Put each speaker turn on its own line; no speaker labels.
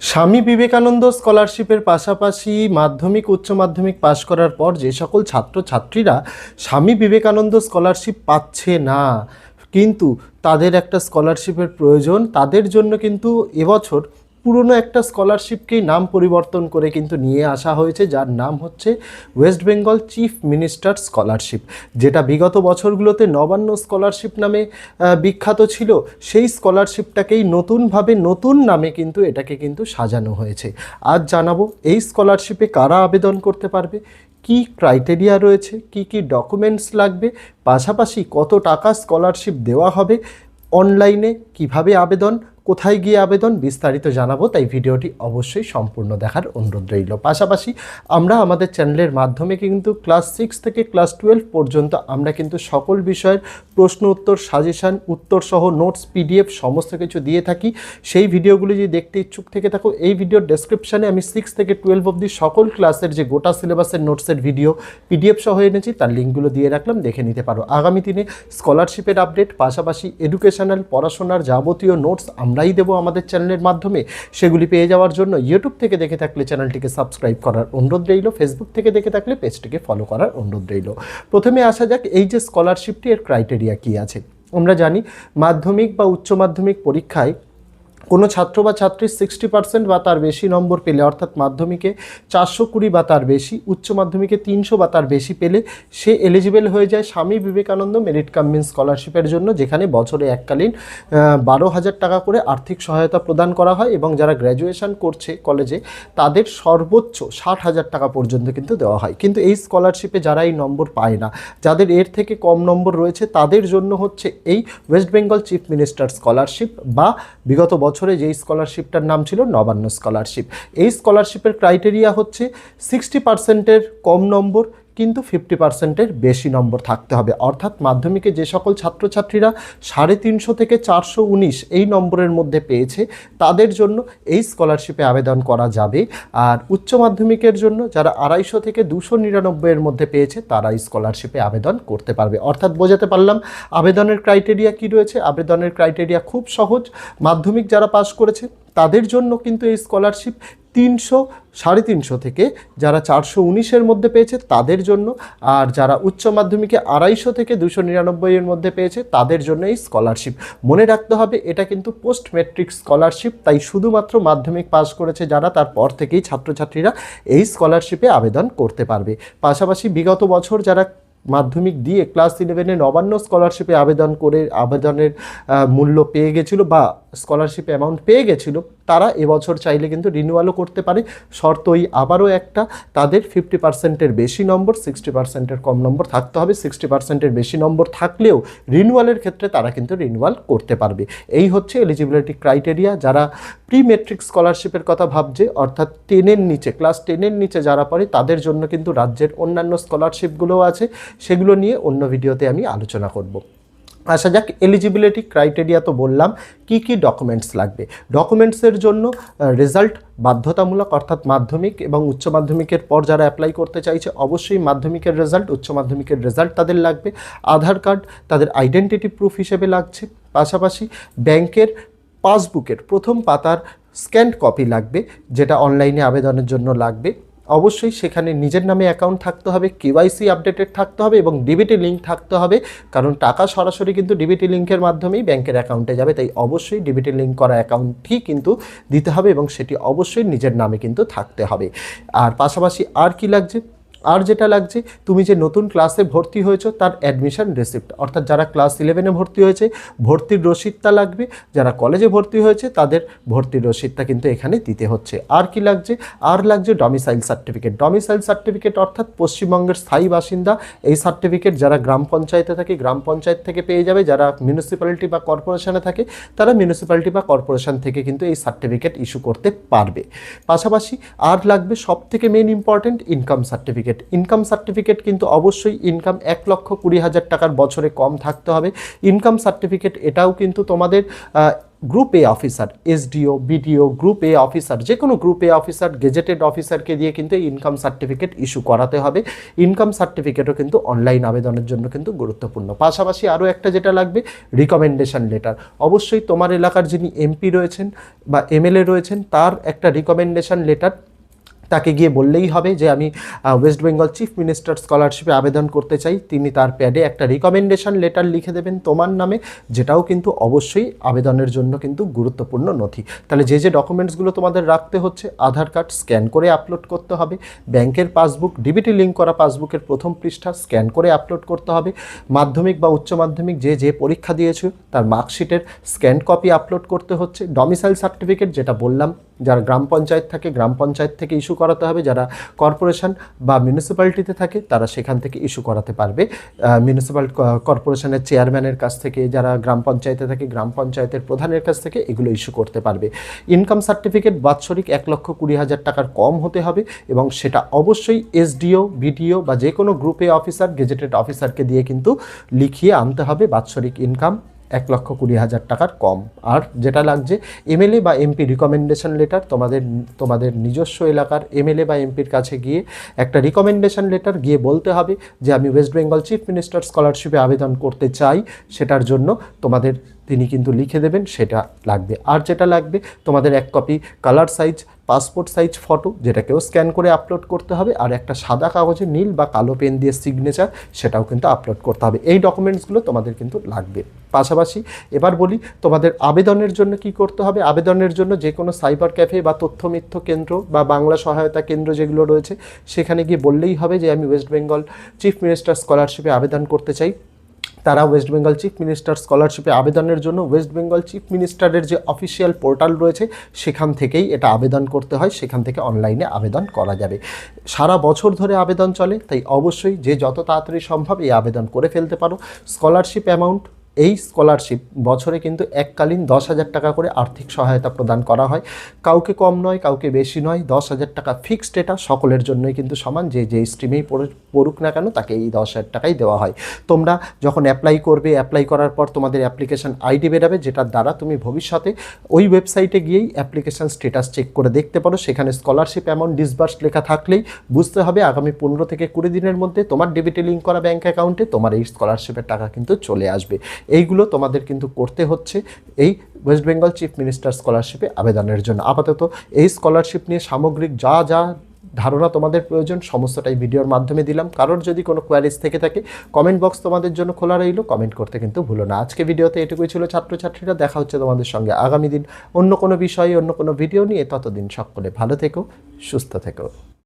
স্বামী বিবেকানন্দ স্কলারশিপের পাশাপাশি মাধ্যমিক উচ্চ মাধ্যমিক পাশ করার পর যে সকল ছাত্রছাত্রীরা স্বামী বিবেকানন্দ স্কলারশিপ পাচ্ছে না, কিন্তু তাদের একটা স্কলারশিপের প্রয়োজন, তাদের জন্য কিন্তু এবছর পুরনো একটা স্কলারশিপকেই নাম পরিবর্তন করে কিন্তু নিয়ে আসা হয়েছে, যার নাম হচ্ছে West Bengal chief minister scholarship, যেটা বিগত বছরগুলোতে নবান্ন স্কলারশিপ নামে বিখ্যাত ছিল। সেই স্কলারশিপটাকেই নতুনভাবে নতুন নামে কিন্তু এটাকে কিন্তু সাজানো হয়েছে। আজ জানাবো এই স্কলারশিপে কারা আবেদন করতে পারবে, কি ক্রাইটেরিয়া রয়েছে, কি কি ডকুমেন্টস লাগবে, পাশাপাশি কত টাকা স্কলারশিপ দেওয়া হবে, অনলাইনে কিভাবে আবেদন, কোথায় গিয়ে আবেদন, বিস্তারিত জানাবো। তাই ভিডিওটি অবশ্যই সম্পূর্ণ দেখার অনুরোধ রইল। পাশাপাশি আমরা আমাদের চ্যানেলের মাধ্যমে কিন্তু ক্লাস 6 থেকে ক্লাস 12 পর্যন্ত আমরা কিন্তু সকল বিষয়ের প্রশ্ন উত্তর, সাজেশান, উত্তরসহ নোটস, পিডিএফ সমস্ত কিছু দিয়ে থাকি। সেই ভিডিওগুলি যদি দেখতে ইচ্ছুক থেকে থাকো, এই ভিডিওর ডেসক্রিপশানে আমি 6 থেকে 12 অবধি সকল ক্লাসের যে গোটা সিলেবাসের নোটসের ভিডিও পিডিএফ সহ এনেছি, তার লিঙ্কগুলো দিয়ে রাখলাম, দেখে নিতে পারো। আগামী দিনে স্কলারশিপের আপডেট, পাশাপাশি এডুকেশনাল পড়াশোনার যাবতীয় নোটস আমরাই দেবো আমাদের চ্যানেলের মাধ্যমে। সেগুলি পেয়ে যাওয়ার জন্য ইউটিউব থেকে দেখে থাকলে চ্যানেলটিকে সাবস্ক্রাইব করার অনুরোধ রইল, ফেসবুক থেকে দেখে থাকলে পেজটিকে ফলো করার অনুরোধ রইল। প্রথমে আসা যাক এই যে স্কলারশিপটি, এর ক্রাইটেরিয়া কী আছে। আমরা জানি মাধ্যমিক বা উচ্চ মাধ্যমিক পরীক্ষায় কোনো ছাত্র বা ছাত্রীর 60% বা তার বেশি নম্বর পেলে, অর্থাৎ মাধ্যমিকে 420 বা তার বেশি, উচ্চ মাধ্যমিকে 300 বা তার বেশি পেলে সে এলিজিবল হয়ে যায় Swami Vivekananda merit cum means স্কলারশিপের জন্য, যেখানে বছরে এককালীন 12,000 টাকা করে আর্থিক সহায়তা প্রদান করা হয়, এবং যারা গ্র্যাজুয়েশন করছে কলেজে তাদের সর্বোচ্চ 60,000 টাকা পর্যন্ত কিন্তু দেওয়া হয়। কিন্তু এই স্কলারশিপে যারা এই নম্বর পায় না, যাদের এর থেকে কম নম্বর রয়েছে, তাদের জন্য হচ্ছে এই West Bengal chief minister scholarship, বা বিগত বছরে যেই স্কলারশিপটার নাম ছিল নবান্ন স্কলারশিপ। এই স্কলারশিপের ক্রাইটেরিয়া হচ্ছে 60%-এর কম নম্বর কিন্তু 50%-এর বেশি নম্বর থাকতে হবে। অর্থাৎ মাধ্যমিকে যে সকল ছাত্রছাত্রীরা 350 থেকে 419 এই নম্বরের মধ্যে পেয়েছে, তাদের জন্য এই স্কলারশিপে আবেদন করা যাবে। আর উচ্চ মাধ্যমিকের জন্য যারা 250 থেকে 299 এর মধ্যে পেয়েছে, তারা এই স্কলারশিপে আবেদন করতে পারবে। অর্থাৎ বোঝাতে পারলাম আবেদনের ক্রাইটেরিয়া কি রয়েছে। আবেদনের ক্রাইটেরিয়া খুব সহজ। মাধ্যমিক যারা পাস করেছে তাদের জন্য কিন্তু এই স্কলারশিপ 300, 350 থেকে যারা 419-এর মধ্যে পেয়েছে তাদের জন্য, আর যারা উচ্চ মাধ্যমিকে 250 থেকে 299 এর মধ্যে পেয়েছে তাদের জন্য এই স্কলারশিপ। মনে রাখতে হবে এটা কিন্তু পোস্ট ম্যাট্রিক স্কলারশিপ, তাই শুধুমাত্র মাধ্যমিক পাস করেছে যারা, তারপর থেকেই ছাত্রছাত্রীরা এই স্কলারশিপে আবেদন করতে পারবে। পাশাপাশি বিগত বছর যারা মাধ্যমিক দিয়ে ক্লাস 11-এ নবান্ন স্কলারশিপে আবেদন করে আবেদনের মূল্য পেয়ে গেছিলো বা স্কলারশিপ অ্যামাউন্ট পেয়ে গেছিলো, তারা এবছর চাইলে কিন্তু রিনিউয়ালও করতে পারে। শর্তই আবারও একটা, তাদের 50%-এর বেশি নম্বর, 60%-এর কম নম্বর থাকতে হবে। 60%-এর বেশি নম্বর থাকলেও রিনিউয়ালের ক্ষেত্রে তারা কিন্তু রিনিউয়াল করতে পারবে। এই হচ্ছে এলিজিবিলিটি ক্রাইটেরিয়া। যারা প্রি মেট্রিক স্কলারশিপের কথা ভাবছে, অর্থাৎ 10-এর নিচে, ক্লাস 10-এর নিচে যারা পড়ে, তাদের জন্য কিন্তু রাজ্যের অন্যান্য স্কলারশিপগুলোও আছে, সেগুলো নিয়ে অন্য ভিডিওতে আমি আলোচনা করব। আসা যাক এলিজিবিলিটি ক্রাইটেরিয়া। তো বললাম কি কি ডকুমেন্টস লাগবে। ডকুমেন্টসের জন্য রেজাল্ট বাধ্যতামূলক, অর্থাৎ মাধ্যমিক এবং উচ্চ মাধ্যমিকের পর যারা অ্যাপ্লাই করতে চাইছে অবশ্যই মাধ্যমিকের রেজাল্ট, উচ্চ মাধ্যমিকের রেজাল্ট তাদের লাগবে। আধার কার্ড তাদের আইডেন্টিটি প্রুফ হিসেবে লাগছে। পাশাপাশি ব্যাংকের পাসবুকের প্রথম পাতার স্ক্যান্ড কপি লাগবে, যেটা অনলাইনে আবেদনের জন্য লাগবে। অবশ্যই সেখানে নিজের নামে অ্যাকাউন্ট থাকতে হবে, কেওয়াইসি আপডেটেড থাকতে হবে এবং ডিবিটি লিঙ্ক থাকতে হবে, কারণ টাকা সরাসরি কিন্তু ডিবিটি লিঙ্কের মাধ্যমেই ব্যাংকের অ্যাকাউন্টে যাবে। তাই অবশ্যই ডিবিটি লিঙ্ক করা অ্যাকাউন্টই কিন্তু দিতে হবে এবং সেটি অবশ্যই নিজের নামে কিন্তু থাকতে হবে। আর পাশাপাশি আর কি লাগছে, আর যেটা লাগছে, তুমি যে নতুন ক্লাসে ভর্তি হয়েছো তার অ্যাডমিশন রিসিপ্ট, অর্থাৎ যারা ক্লাস 11-এ ভর্তি হয়েছে ভর্তির রসিদটা লাগবে, যারা কলেজে ভর্তি হয়েছে তাদের ভর্তির রসিদটা কিন্তু এখানে দিতে হচ্ছে। আর কি লাগছে, আর লাগছে ডমিসাইল সার্টিফিকেট। ডমিসাইল সার্টিফিকেট অর্থাৎ পশ্চিমবঙ্গের স্থায়ী বাসিন্দা, এই সার্টিফিকেট যারা গ্রাম পঞ্চায়েতে থাকে গ্রাম পঞ্চায়েত থেকে পেয়ে যাবে, যারা মিউনিসিপ্যালিটি বা কর্পোরেশনে থাকে তারা মিউনিসিপ্যালিটি বা কর্পোরেশন থেকে কিন্তু এই সার্টিফিকেট ইস্যু করতে পারবে। পাশাপাশি আর লাগবে সবথেকে main important income certificate. Income certificate কিন্তু অবশ্যই ইনকাম 1,20,000 টাকার বছরে কম থাকতে হবে। ইনকাম সার্টিফিকেট এটাও কিন্তু তোমাদের গ্রুপ এ অফিসার, এসডিও, বিডিও, গ্রুপ এ অফিসার, যে কোনো গ্রুপ এ অফিসার, গেজেটেড অফিসারকে দিয়ে কিন্তু এই ইনকাম সার্টিফিকেট ইস্যু করাতে হবে। ইনকাম সার্টিফিকেটও কিন্তু অনলাইন আবেদনের জন্য কিন্তু গুরুত্বপূর্ণ। পাশাপাশি আরও একটা যেটা লাগবে, রিকমেন্ডেশন লেটার। অবশ্যই তোমার এলাকার যিনি এমপি রয়েছেন বা এমএলএ রয়েছেন তার একটা রিকমেন্ডেশন লেটার, তাকে গিয়ে বললেই হবে যে আমি ওয়েস্ট বেঙ্গল চিফ মিনিস্টার স্কলারশিপে আবেদন করতে চাই। তিনি তার প্যাডে একটা রিকমেন্ডেশন লেটার লিখে দেবেন তোমার নামে, যেটাও কিন্তু অবশ্যই আবেদনের জন্য কিন্তু গুরুত্বপূর্ণ নথি। তাহলে যে যে ডকুমেন্টসগুলো তোমাদের রাখতে হচ্ছে, আধার কার্ড স্ক্যান করে আপলোড করতে হবে, ব্যাংকের পাসবুক, ডিবিটি লিঙ্ক করা পাসবুকের প্রথম পৃষ্ঠা স্ক্যান করে আপলোড করতে হবে, মাধ্যমিক বা উচ্চ মাধ্যমিক যে পরীক্ষা দিয়েছো তার মার্কশিটের স্ক্যান কপি আপলোড করতে হচ্ছে, ডমিসাইল সার্টিফিকেট যেটা বললাম, যারা গ্রাম পঞ্চায়েত থাকে গ্রাম পঞ্চায়েত থেকে ইস্যু করাতে হবে, যারা কর্পোরেশন বা মিউনিসিপ্যালিটিতে থাকে তারা সেখান থেকে ইস্যু করাতে পারবে, মিউনিসিপ্যাল কর্পোরেশনের চেয়ারম্যানের কাছ থেকে, যারা গ্রাম পঞ্চায়েতে থাকে গ্রাম পঞ্চায়েতের প্রধানের কাছ থেকে এগুলো ইস্যু করতে পারবে। ইনকাম সার্টিফিকেট বাৎসরিক 1,20,000 টাকার কম হতে হবে এবং সেটা অবশ্যই এসডিও, বিডিও বা যে কোনো গ্রুপে অফিসার, গেজেটেড অফিসারকে দিয়ে কিন্তু লিখিয়ে আনতে হবে বাৎসরিক ইনকাম 1,20,000 টাকার কম। আর যেটা লাগছে এমএলএ বা এমপি রিকমেন্ডেশন লেটার, তোমাদের নিজস্ব এলাকার এমএলএ বা এমপির কাছে গিয়ে একটা রিকমেন্ডেশন লেটার গিয়ে বলতে হবে যে আমি ওয়েস্ট বেঙ্গল চিফ মিনিস্টার স্কলারশিপে আবেদন করতে চাই, সেটার জন্য তিনি কিন্তু লিখে দেবেন, সেটা লাগবে। আর যেটা লাগবে তোমাদের 1 copy colour size passport size photo, যেটাকেও স্ক্যান করে আপলোড করতে হবে, আর একটা সাদা কাগজে নীল বা কালো পেন দিয়ে সিগনেচার, সেটাও কিন্তু আপলোড করতে হবে। এই ডকুমেন্টসগুলো তোমাদের কিন্তু লাগবে। পাশাপাশি এবার বলি তোমাদের আবেদনের জন্য কি করতে হবে। আবেদনের জন্য যে কোনো সাইবার ক্যাফে বা তথ্য মিথ্য কেন্দ্র বা বাংলা সহায়তা কেন্দ্র যেগুলো রয়েছে সেখানে গিয়ে বললেই হবে যে আমি ওয়েস্ট বেঙ্গল চিফ মিনিস্টার স্কলারশিপে আবেদন করতে চাই। তারা ওয়েস্ট বেঙ্গল চিফ মিনিস্টার স্কলারশিপে আবেদনের জন্য ওয়েস্ট বেঙ্গল চিফ মিনিস্টারের যে অফিসিয়াল পোর্টাল রয়েছে সেখান থেকেই এটা আবেদন করতে হয়, সেখান থেকে অনলাইনে আবেদন করা যাবে। সারা বছর ধরে আবেদন চলে, তাই অবশ্যই যে যত তাড়াতাড়ি সম্ভব এই আবেদন করে ফেলতে পারো। স্কলারশিপ অ্যামাউন্ট, এই স্কলারশিপ বছরে কিন্তু এককালীন 10,000 টাকা করে আর্থিক সহায়তা প্রদান করা হয়, কাউকে কম নয় কাউকে বেশি নয়, 10,000 টাকা ফিক্সড। এটা সকলের জন্যই কিন্তু সমান, যে স্ট্রিমেই পড়ুক না কেন তাকে এই 10,000 টাকাই দেওয়া হয়। তোমরা যখন অ্যাপ্লাই করবে, অ্যাপ্লাই করার পর তোমাদের অ্যাপ্লিকেশন আইডি বেরাবে, যেটার দ্বারা তুমি ভবিষ্যতে ওই ওয়েবসাইটে গিয়েই অ্যাপ্লিকেশন স্ট্যাটাস চেক করে দেখতে পারো। সেখানে স্কলারশিপ অ্যামাউন্ট ডিসবার্স লেখা থাকলেই বুঝতে হবে আগামী 15 থেকে 20 দিনের মধ্যে তোমার ডিবিটি লিঙ্ক করা ব্যাঙ্ক অ্যাকাউন্টে তোমার এই স্কলারশিপের টাকা কিন্তু চলে আসবে। এইগুলো তোমাদের কিন্তু করতে হচ্ছে এই ওয়েস্ট বেঙ্গল চিফ মিনিস্টার স্কলারশিপে আবেদনের জন্য। আপাতত এই স্কলারশিপ নিয়ে সামগ্রিক যা ধারণা তোমাদের প্রয়োজন সমস্তটাই ভিডিওর মাধ্যমে দিলাম। কারোর যদি কোনো কোয়ারিজ থেকে থাকে কমেন্ট বক্স তোমাদের জন্য খোলা রইল, কমেন্ট করতে কিন্তু ভুলো না। আজকে ভিডিওতে এটুকুই ছিল ছাত্রছাত্রীরা, দেখা হচ্ছে তোমাদের সঙ্গে আগামী দিন অন্য কোনো বিষয়ে অন্য কোনো ভিডিও নিয়ে। ততদিন সকলে ভালো থেকো, সুস্থ থেকো।